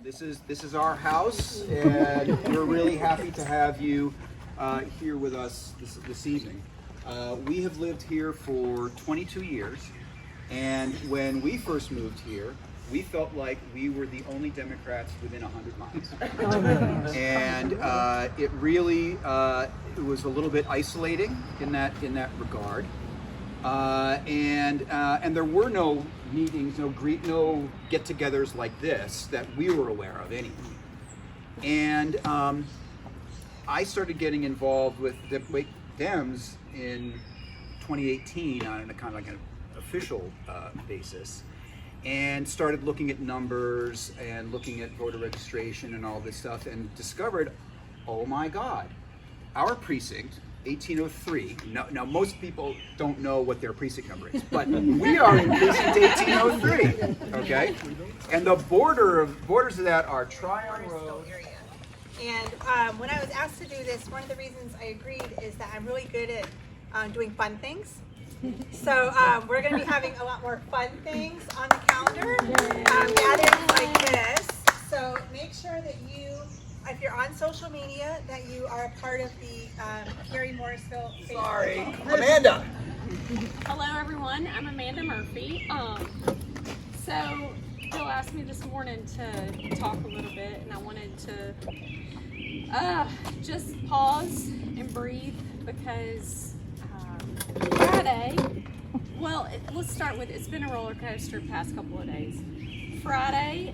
This is our house, and we're really happy to have you here with us this evening. We have lived here for 22 years, and when we first moved here, we felt like we were the only Democrats within 100 miles. And it really it was a little bit isolating in that regard. And there were no meetings, no get-togethers like this that we were aware of anyway. And I started getting involved with the Dems in 2018 on a kind of like an official basis, and started looking at numbers and looking at voter registration and all this stuff, and discovered, oh my God, our precinct, 1803. Now most people don't know what their precinct number is, but we are in precinct 1803. Okay, and the borders of that are Tryon Road. And when I was asked to do this, one of the reasons I agreed is that I'm really good at doing fun things. So we're going to be having a lot more fun things on the calendar, gatherings like this. So make sure that you, if you're on social media, that you are a part of the Cary Morrisville Facebook. Sorry, Amanda. Hello everyone, I'm Amanda Murphy. So Bill asked me this morning to talk a little bit, and I wanted to just pause and breathe because Friday, well, let's start with, it's been a roller coaster the past couple of days. Friday,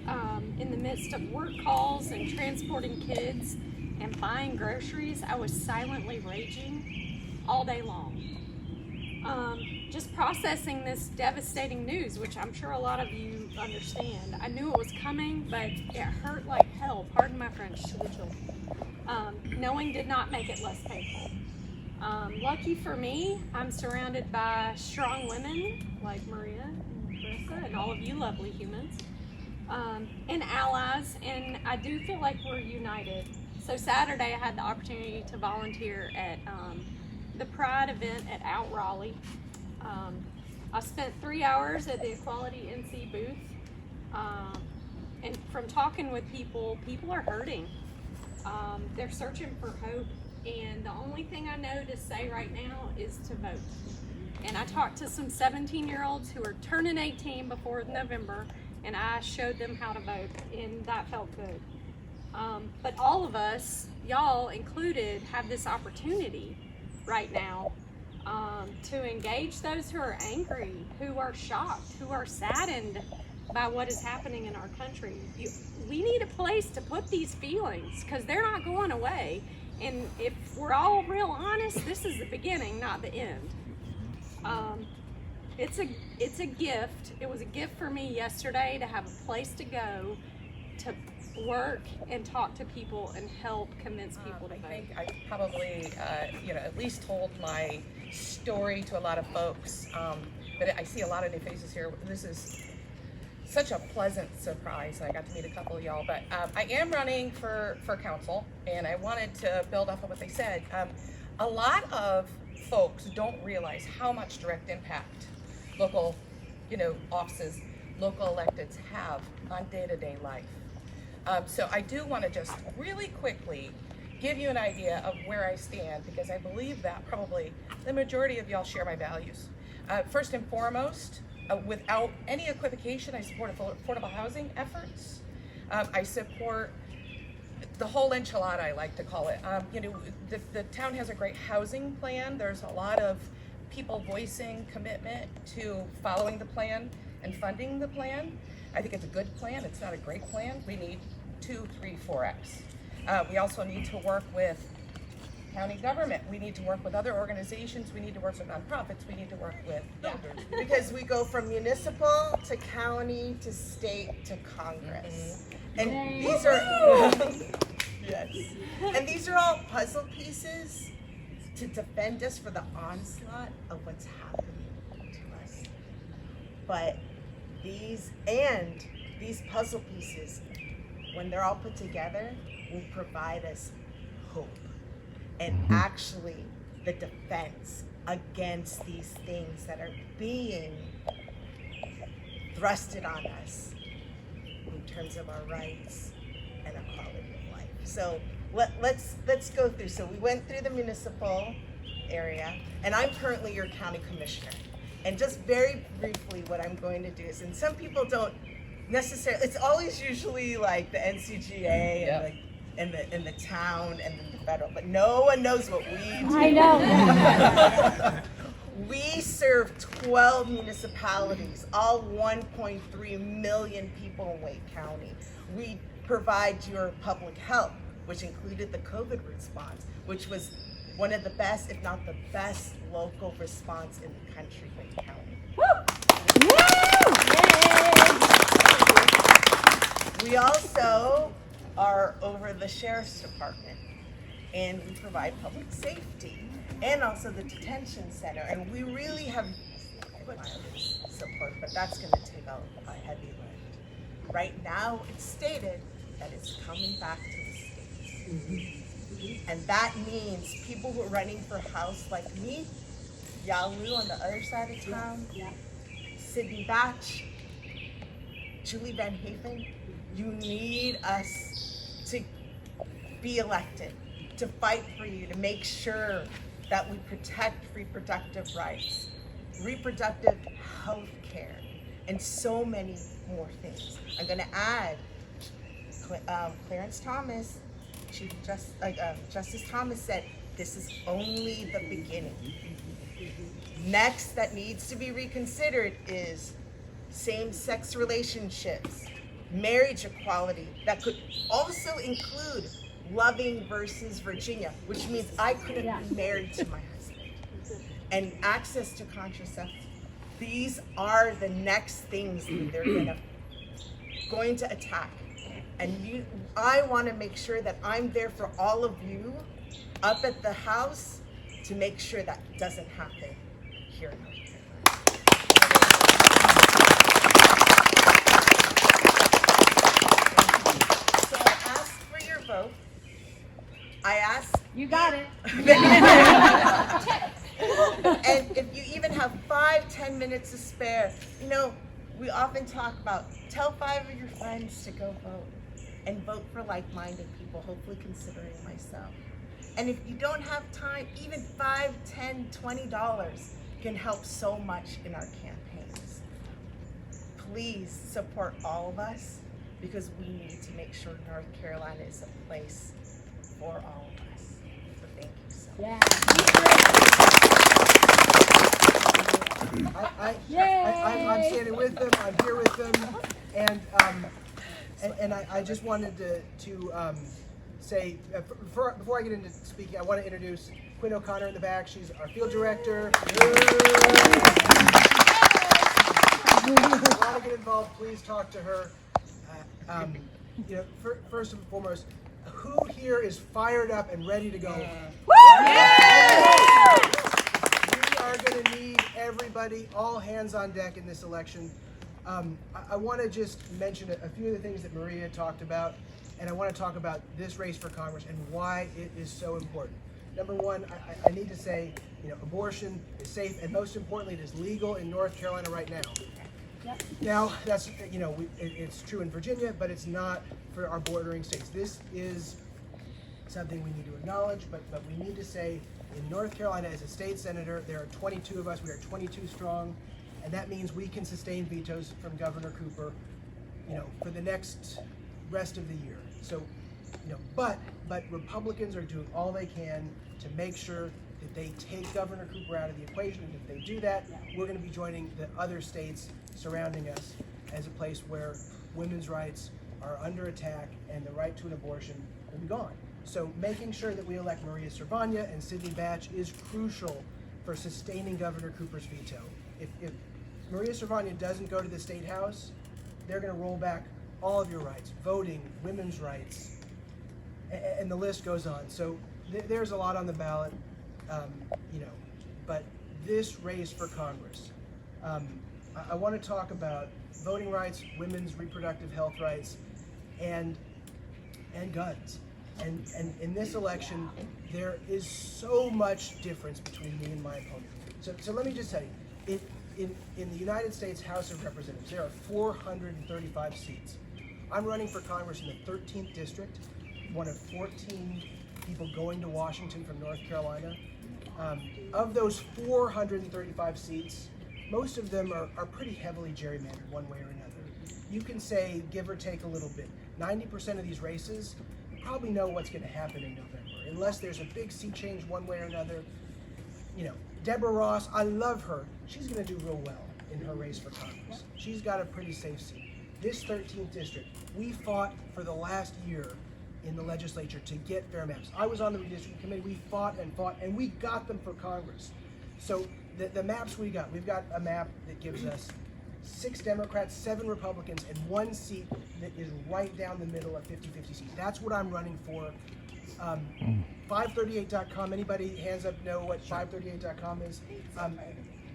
in the midst of work calls and transporting kids and buying groceries, I was silently raging all day long. Just processing this devastating news, which I'm sure a lot of you understand. I knew it was coming, but it hurt like hell, pardon my French to the children. Knowing did not make it less painful. Lucky for me, I'm surrounded by strong women like Maria and Carissa and all of you lovely humans, and allies, and I do feel like we're united. So Saturday I had the opportunity to volunteer at the Pride event at Out Raleigh. I spent 3 hours at the Equality NC booth, and from talking with people are hurting. They're searching for hope. And the only thing I know to say right now is to vote. And I talked to some 17-year-olds who are turning 18 before November, and I showed them how to vote, and that felt good. But all of us, y'all included, have this opportunity right now to engage those who are angry, who are shocked, who are saddened by what is happening in our country. We need a place to put these feelings because they're not going away. And if we're all real honest, this is the beginning, not the end. It's a gift. It was a gift for me yesterday to have a place to go, to work and talk to people and help convince people to vote. I think I probably, at least told my story to a lot of folks. But I see a lot of new faces here. This is such a pleasant surprise. I got to meet a couple of y'all, but I am running for council, and I wanted to build off of what they said. A lot of folks don't realize how much direct impact local, offices, local electeds have on day-to-day life. So I do want to just really quickly give you an idea of where I stand, because I believe that probably the majority of y'all share my values. First and foremost, without any equivocation, I support affordable housing efforts. I support the whole enchilada, I like to call it. The town has a great housing plan. There's a lot of people voicing commitment to following the plan and funding the plan. I think it's a good plan. It's not a great plan. We need 2, 3, 4X. We also need to work with county government. We need to work with other organizations. We need to work with nonprofits. We need to work with builders. Because we go from municipal to county to state to Congress. And these are yes. And these are all puzzle pieces to defend us for the onslaught of what's happening to us. But these puzzle pieces, when they're all put together, will provide us hope. And actually the defense against these things that are being thrusted on us. terms of our rights and our quality of life. So let's go through. So we went through the municipal area, and I'm currently your county commissioner. And just very briefly, what I'm going to do is, and some people don't necessarily, it's always usually like the NCGA and the town and then the federal, but no one knows what we do. I know. We serve 12 municipalities, all 1.3 million people in Wake County. We provide your public health, which included the COVID response, which was one of the best, if not the best, local response in the country, Wake County. We also are over the sheriff's department, and we provide public safety and also the detention center. And we really have support, but that's going to take a heavy lift. Right now, it's stated that it's coming back to the states. And that means people who are running for House like me, Yalu on the other side of town, Sydney Batch, Julie Van Haven, you need us to be elected, to fight for you, to make sure that we protect reproductive rights, reproductive health care, and so many more things. I'm gonna add Clarence Thomas, Chief Justice Thomas said, this is only the beginning. Next that needs to be reconsidered is same-sex relationships, marriage equality, that could also include Loving versus Virginia, which means I couldn't be married to my husband, and access to contraception. These are the next things that they're going to attack. And I want to make sure that I'm there for all of you up at the House to make sure that doesn't happen here in North Carolina. So I asked for your vote. I asked. You got it. And if you even have 5-10 minutes to spare, we often talk about tell 5 of your friends to go vote and vote for like-minded people, hopefully considering myself. And if you don't have time, even $5, $10, $20 can help so much in our campaigns. Please support all of us, because we need to make sure North Carolina is a place for all of us. So thank you so much. I'm standing with them. I'm here with them, and I just wanted to say before I get into speaking, I want to introduce Quinn O'Connor in the back. She's our field director. If you want to get involved, please talk to her. First and foremost, who here is fired up and ready to go? We are going to need everybody, all hands on deck in this election. I want to just mention a few of the things that Maria talked about, and I want to talk about this race for Congress and why it is so important. Number one, I need to say, abortion is safe, and most importantly, it is legal in North Carolina right now. Yep. Now, that's, it's true in Virginia, but it's not for our bordering states. This is something we need to acknowledge, but we need to say, in North Carolina, as a state senator, there are 22 of us. We are 22 strong, and that means we can sustain vetoes from Governor Cooper, for the next rest of the year. So, but Republicans are doing all they can to make sure that they take Governor Cooper out of the equation, and if they do that, we're going to be joining the other states surrounding us as a place where women's rights are under attack and the right to an abortion will be gone. So making sure that we elect Maria Cervania and Sydney Batch is crucial for sustaining Governor Cooper's veto. If Maria Cervania doesn't go to the State House, they're going to roll back all of your rights, voting, women's rights, and the list goes on. So there's a lot on the ballot, but this race for Congress, I want to talk about voting rights, women's reproductive health rights, and guns. And in this election, there is so much difference between me and my opponent. So let me just tell you, in the United States House of Representatives, there are 435 seats. I'm running for Congress in the 13th district, one of 14 people going to Washington from North Carolina. Of those 435 seats, most of them are pretty heavily gerrymandered one way or another. You can say, give or take a little bit, 90% of these races, you probably know what's going to happen in November, unless there's a big seat change one way or another. You know, Deborah Ross, I love her. She's going to do real well in her race for Congress. She's got a pretty safe seat. This 13th district, we fought for the last year in the legislature to get fair maps. I was on the redistricting committee. We fought, and we got them for Congress. So the maps we've got a map that gives us 6 Democrats, 7 Republicans, and 1 seat that is right down the middle of 50-50 seats. That's what I'm running for. 538.com, anybody hands up know what 538.com is?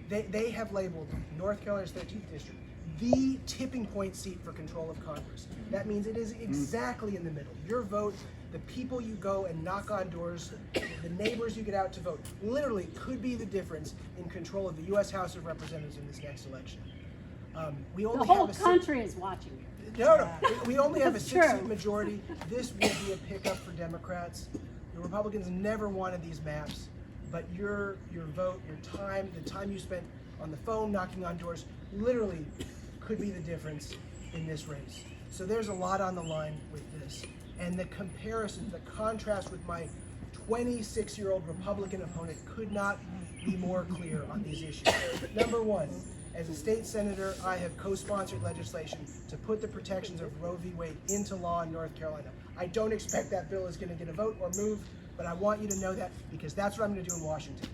They have labeled North Carolina's 13th district the tipping point seat for control of Congress. That means it is exactly in the middle. Your vote, the people you go and knock on doors, the neighbors you get out to vote, literally could be the difference in control of the U.S. House of Representatives in this next election. We only The whole have country is watching you. No. We only have a That's 6-seat true. majority. This will be a pickup for Democrats. The Republicans never wanted these maps, but your vote, your time, the time you spent on the phone knocking on doors, literally could be the difference in this race. So there's a lot on the line with this. And the comparison, the contrast with my 26-year-old Republican opponent could not be more clear on these issues. Number one, as a state senator, I have co-sponsored legislation to put the protections of Roe v. Wade into law in North Carolina. I don't expect that bill is going to get a vote or move, but I want you to know that because that's what I'm going to do in Washington.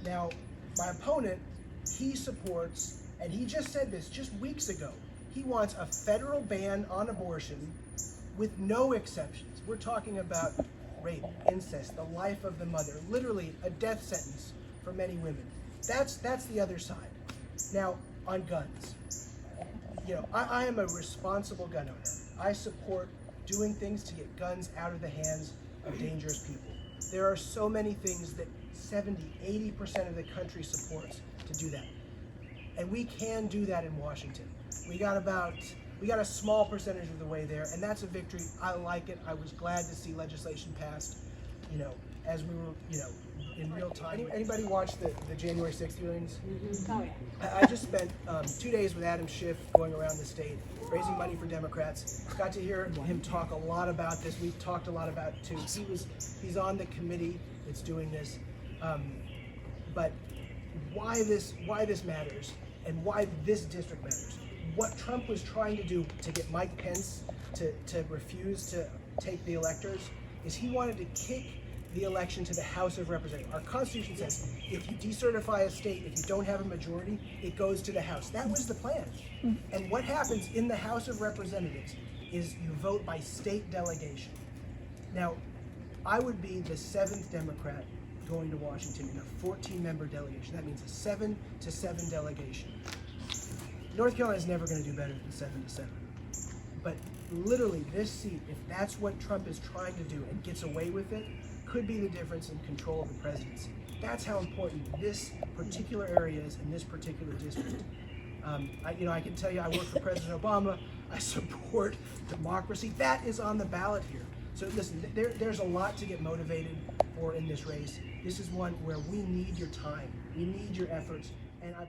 Now, my opponent, he supports, and he just said this just weeks ago, he wants a federal ban on abortion with no exceptions. We're talking about rape, incest, the life of the mother, literally a death sentence for many women. That's the other side. Now, on guns, you know, I am a responsible gun owner. I support doing things to get guns out of the hands of dangerous people. There are so many things that 70-80% of the country supports to do that. And we can do that in Washington. We got a small percentage of the way there, and that's a victory. I like it. I was glad to see legislation passed, you know, as we were, you know, in real time. Anybody watch the January 6th hearings? Oh, yeah. I just spent 2 days with Adam Schiff going around the state, raising money for Democrats. Got to hear him talk a lot about this. We've talked a lot about it too. He's on the committee that's doing this. But why this matters and why this district matters. What Trump was trying to do to get Mike Pence to refuse to take the electors is he wanted to kick the election to the House of Representatives. Our Constitution says if you decertify a state, if you don't have a majority, it goes to the House. That was the plan. And what happens in the House of Representatives is you vote by state delegation. Now, I would be the 7th Democrat going to Washington in a 14-member delegation. That means a 7-to-7 delegation. North Carolina is never going to do better than 7-to-7. But literally, this seat, if that's what Trump is trying to do and gets away with it, could be the difference in control of the presidency. That's how important this particular area is in this particular district. I can tell you, I work for President Obama. I support democracy. That is on the ballot here. So listen, there's a lot to get motivated for in this race. This is one where we need your time. We need your efforts. And I